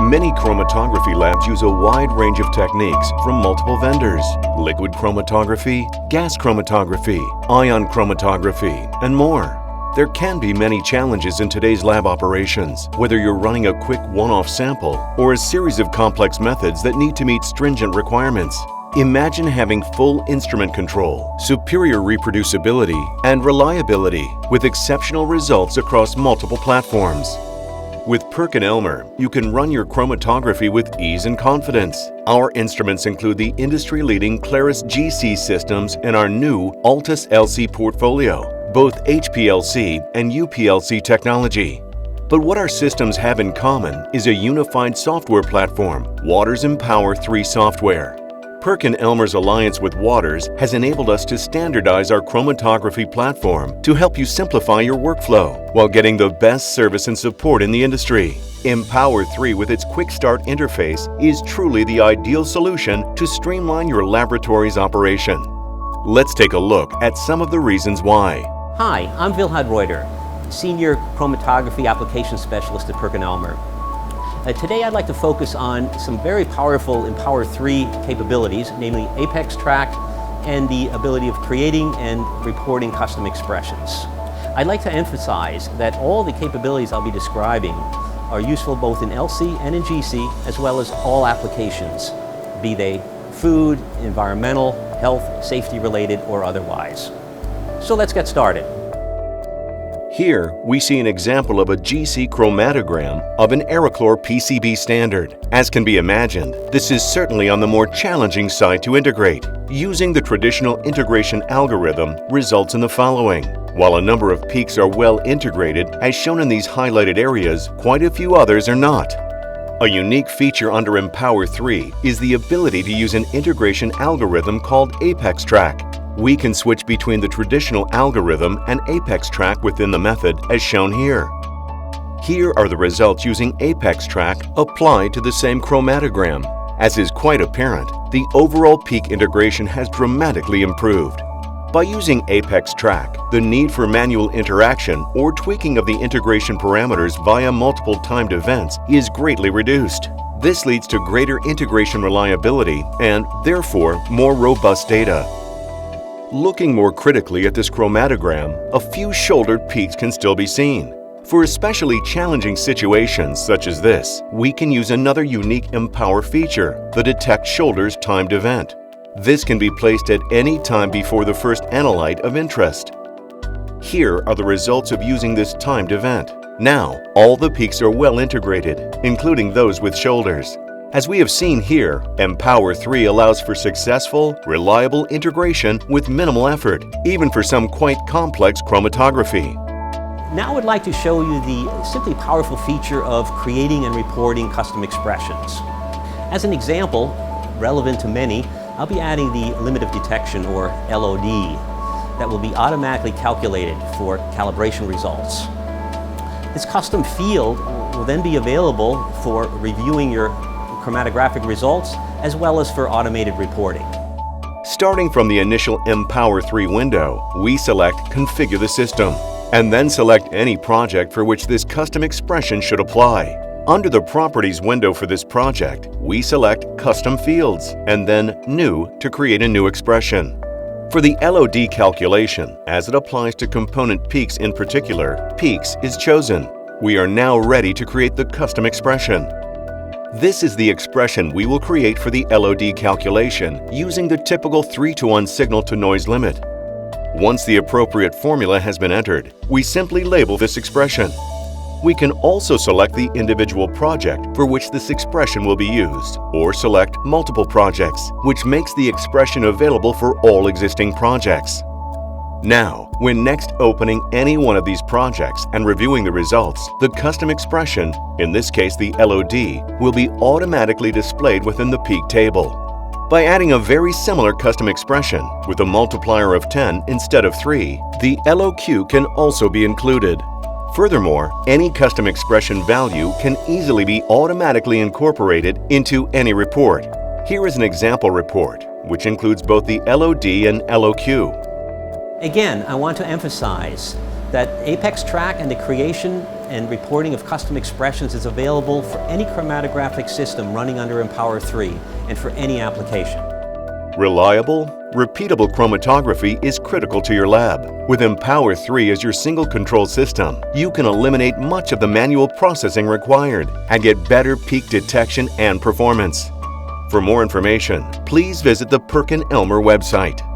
Many chromatography labs use a wide range of techniques from multiple vendors: liquid chromatography, gas chromatography, ion chromatography, and more. There can be many challenges in today's lab operations, whether you're running a quick one-off sample or a series of complex methods that need to meet stringent requirements. Imagine having full instrument control, superior reproducibility, and reliability with exceptional results across multiple platforms. With Perkin Elmer, you can run your chromatography with ease and confidence. Our instruments include the industry-leading Claris GC systems and our new Altus LC portfolio, both HPLC and UPLC technology. But what our systems have in common is a unified software platform, Waters Empower 3 software. Perkin Elmer's alliance with Waters has enabled us to standardize our chromatography platform to help you simplify your workflow while getting the best service and support in the industry. Empower 3 with its Quick Start interface is truly the ideal solution to streamline your laboratory's operation. Let's take a look at some of the reasons why. Hi, I'm Wilhard Reuter, Senior Chromatography Application Specialist at Perkin Elmer. Today I'd like to focus on some very powerful Empower 3 capabilities, namely ApexTrack and the ability of creating and reporting custom expressions. I'd like to emphasize that all the capabilities I'll be describing are useful both in LC and in GC, as well as all applications, be they food, environmental, health, safety related, or otherwise. So let's get started. Here, we see an example of a GC chromatogram of an Aerochlor PCB standard. As can be imagined, this is certainly on the more challenging side to integrate. Using the traditional integration algorithm results in the following. While a number of peaks are well integrated, as shown in these highlighted areas, quite a few others are not. A unique feature under Empower 3 is the ability to use an integration algorithm called ApexTrack. We can switch between the traditional algorithm and ApexTrack within the method as shown here. Here are the results using ApexTrack applied to the same chromatogram. As is quite apparent, the overall peak integration has dramatically improved. By using ApexTrack, the need for manual interaction or tweaking of the integration parameters via multiple timed events is greatly reduced. This leads to greater integration reliability and, therefore, more robust data. Looking more critically at this chromatogram, a few shouldered peaks can still be seen. For especially challenging situations such as this, we can use another unique Empower feature, the Detect Shoulders timed event. This can be placed at any time before the first analyte of interest. Here are the results of using this timed event. Now, all the peaks are well integrated, including those with shoulders. As we have seen here, Empower 3 allows for successful, reliable integration with minimal effort, even for some quite complex chromatography. Now I'd like to show you the simply powerful feature of creating and reporting custom expressions. As an example, relevant to many, I'll be adding the limit of detection, or LOD, that will be automatically calculated for calibration results. This custom field will then be available for reviewing your chromatographic results, as well as for automated reporting. Starting from the initial Empower 3 window, we select Configure the System, and then select any project for which this custom expression should apply. Under the Properties window for this project, we select Custom Fields, and then New to create a new expression. For the LOD calculation, as it applies to component peaks in particular, peaks is chosen. We are now ready to create the custom expression. This is the expression we will create for the LOD calculation using the typical 3:1 signal-to-noise limit. Once the appropriate formula has been entered, we simply label this expression. We can also select the individual project for which this expression will be used, or select multiple projects, which makes the expression available for all existing projects. Now, when next opening any one of these projects and reviewing the results, the custom expression, in this case the LOD, will be automatically displayed within the peak table. By adding a very similar custom expression with a multiplier of 10 instead of 3, the LOQ can also be included. Furthermore, any custom expression value can easily be automatically incorporated into any report. Here is an example report, which includes both the LOD and LOQ. Again, I want to emphasize that ApexTrack and the creation and reporting of custom expressions is available for any chromatographic system running under Empower 3 and for any application. Reliable, repeatable chromatography is critical to your lab. With Empower 3 as your single control system, you can eliminate much of the manual processing required and get better peak detection and performance. For more information, please visit the Perkin Elmer website.